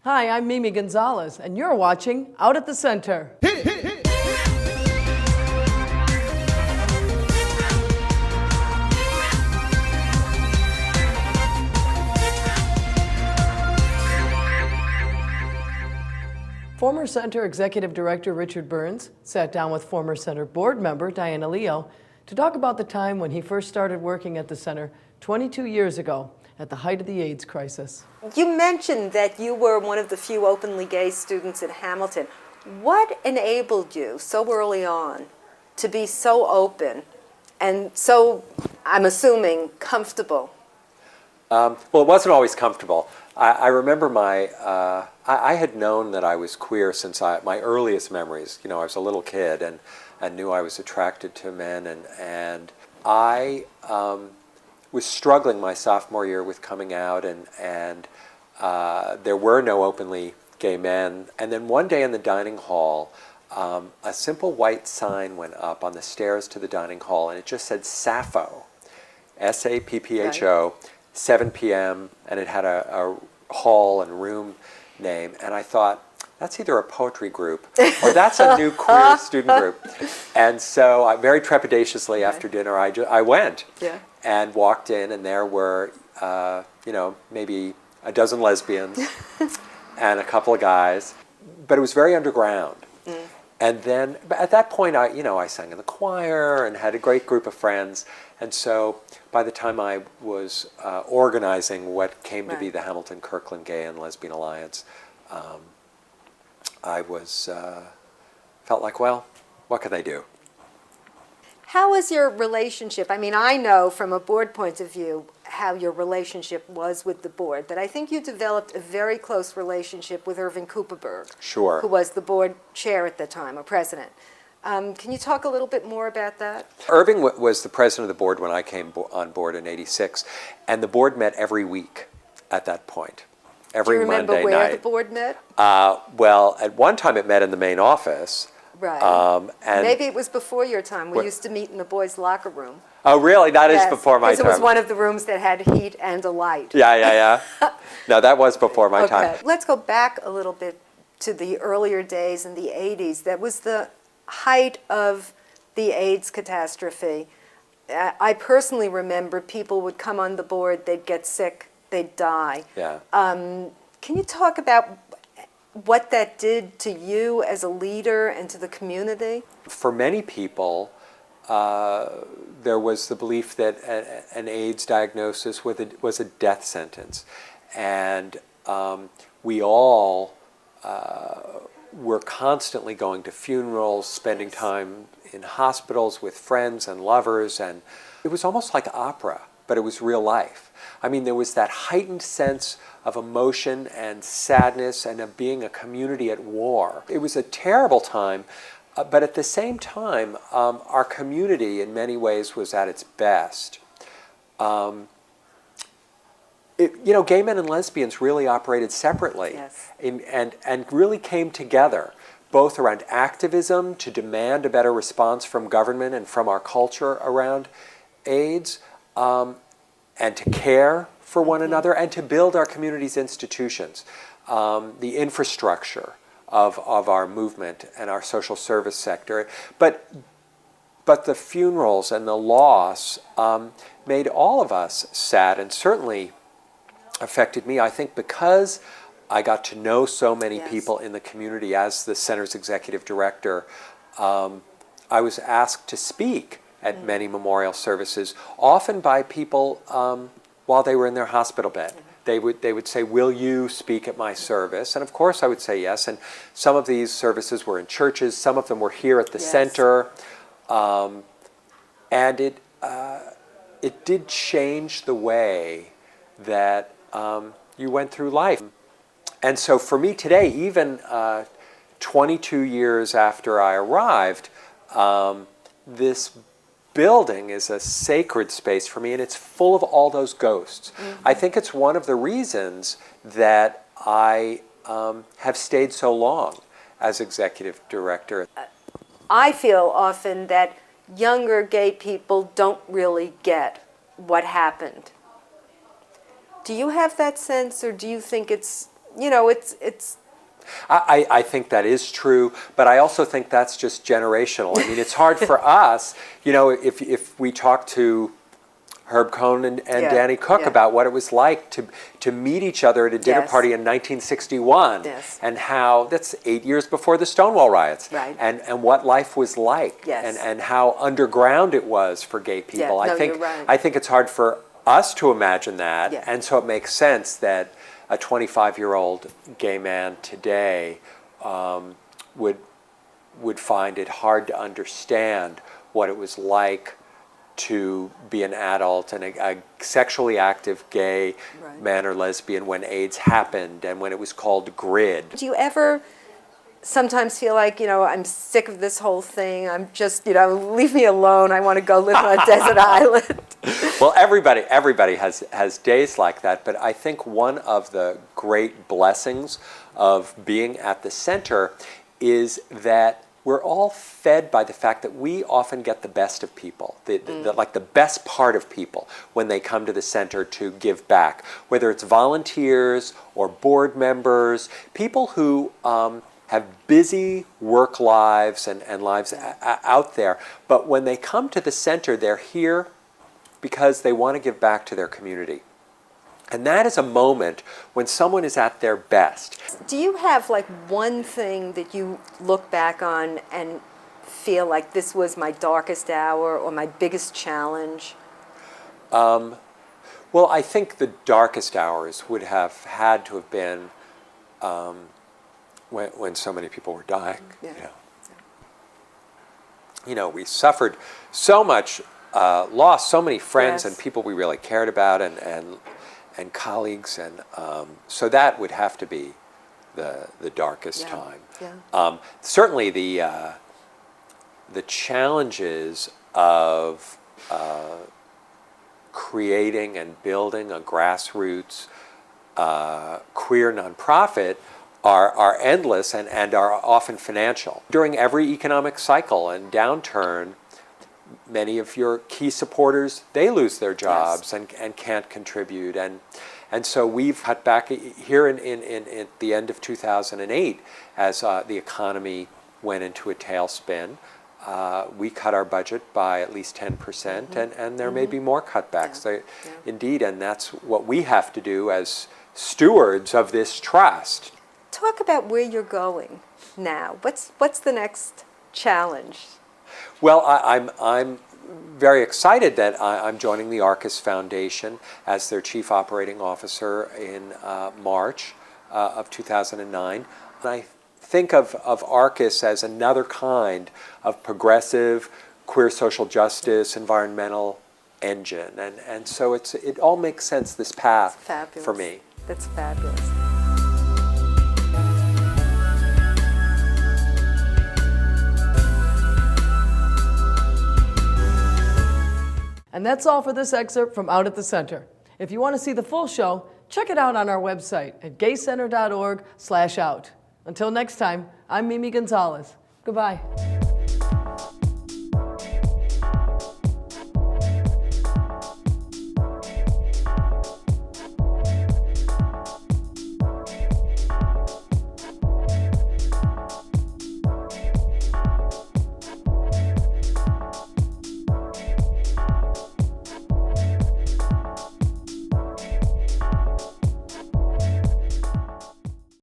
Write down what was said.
Hi, I'm Mimi Gonzalez, and you're watching Out at the Center. Former Center Executive Director Richard Burns sat down with former Center board member Diana Leo to talk about the time when he first started working at the Center 22 years ago at the height of the AIDS crisis. You mentioned that you were one of the few openly gay students at Hamilton. What enabled you so early on to be so open and so, I'm assuming, comfortable? Well, it wasn't always comfortable. I remember I had known that I was queer since my earliest memories. You know, I was a little kid and knew I was attracted to men, and I was struggling my sophomore year with coming out, and there were no openly gay men. And then one day in the dining hall, a simple white sign went up on the stairs to the dining hall, and it just said Sappho, S-A-P-P-H-O, 7 p.m., and it had a hall and room name. And I thought, that's either a poetry group or that's a new queer student group. And so I, very trepidatiously after dinner, I went and walked in, and there were, maybe a dozen lesbians and a couple of guys, but it was very underground. And then, at that point, I sang in the choir and had a great group of friends. And so, by the time I was organizing what came to be the Hamilton Kirkland Gay and Lesbian Alliance, I felt like, well, what could they do? How was your relationship? I mean, I know from a board point of view how your relationship was with the board, but I think you developed a very close relationship with Irving Kuperberg, Sure. who was the board chair at the time, or president. Can you talk a little bit more about that? Irving was the president of the board when I came on board in '86, and the board met every week at that point, every Monday night. Do you remember where the board met? Well, at one time it met in the main office. Right. And maybe it was before your time. We used to meet in the boys' locker room. Oh, really? That is before my time. Because it was one of the rooms that had heat and a light. Yeah. No, that was before my time. Let's go back a little bit to the earlier days in the 80s. That was the height of the AIDS catastrophe. I personally remember people would come on the board, they'd get sick, they'd die. Yeah. Can you talk about what that did to you as a leader and to the community? For many people, there was the belief that an AIDS diagnosis was a death sentence. And we all were constantly going to funerals, spending time in hospitals with friends and lovers, and it was almost like opera, but it was real life. I mean, there was that heightened sense of emotion and sadness and of being a community at war. It was a terrible time, but at the same time, our community in many ways was at its best. Gay men and lesbians really operated separately and really came together, both around activism to demand a better response from government and from our culture around AIDS, and to care for one another and to build our community's institutions, the infrastructure of our movement and our social service sector. But the funerals and the loss made all of us sad, and certainly affected me. I think because I got to know so many people in the community as the center's executive director, I was asked to speak at many memorial services, often by people while they were in their hospital bed. They would say, will you speak at my service? And of course I would say yes. And some of these services were in churches, some of them were here at the center. And it did change the way that you went through life. And so for me today, even 22 years after I arrived, this building is a sacred space for me, and it's full of all those ghosts. I think it's one of the reasons that I have stayed so long as executive director. I feel often that younger gay people don't really get what happened. Do you have that sense, or do you think it's you know, it's I think that is true, but I also think that's just generational. I mean, it's hard for us, you know, if we talk to Herb Cohn and Yeah, Danny Cook yeah. about what it was like to meet each other at a dinner Yes. party in 1961, Yes. and how that's 8 years before the Stonewall riots, Right. and what life was like, Yes. and how underground it was for gay people. no, I think you're right. I think it's hard for us to imagine that, Yeah. and so it makes sense that a 25-year-old gay man today would find it hard to understand what it was like to be an adult and a sexually active gay Right. man or lesbian when AIDS happened and when it was called GRID. Do you ever sometimes feel like, you know, I'm sick of this whole thing, I'm just, you know, leave me alone, I want to go live on a desert island? Well, everybody has days like that, but I think one of the great blessings of being at the center is that we're all fed by the fact that we often get the best of people, like the best part of people when they come to the center to give back, whether it's volunteers or board members, people who have busy work lives and lives out there, but when they come to the center, they're here because they want to give back to their community. And that is a moment when someone is at their best. Do you have like one thing that you look back on and feel like this was my darkest hour or my biggest challenge? Well, I think the darkest hours would have had to have been when so many people were dying. Yeah. You know, we suffered so much, lost so many friends Yes. and people we really cared about and colleagues, and so that would have to be the darkest Yeah. time. Yeah. Certainly the challenges of creating and building a grassroots queer nonprofit are endless and are often financial. During every economic cycle and downturn, many of your key supporters, they lose their jobs and can't contribute. And so we've cut back here in the end of 2008 as the economy went into a tailspin. We cut our budget by at least 10%, and there may be more cutbacks. Indeed, and that's what we have to do as stewards of this trust. Talk about where you're going now. What's the next challenge? Well, I'm very excited that I'm joining the Arcus Foundation as their Chief Operating Officer in March of 2009. And I think of Arcus as another kind of progressive, queer social justice, environmental engine. And so it all makes sense, this path Fabulous. for me. That's fabulous. And that's all for this excerpt from Out at the Center. If you want to see the full show, check it out on our website at gaycenter.org/out. Until next time, I'm Mimi Gonzalez. Goodbye.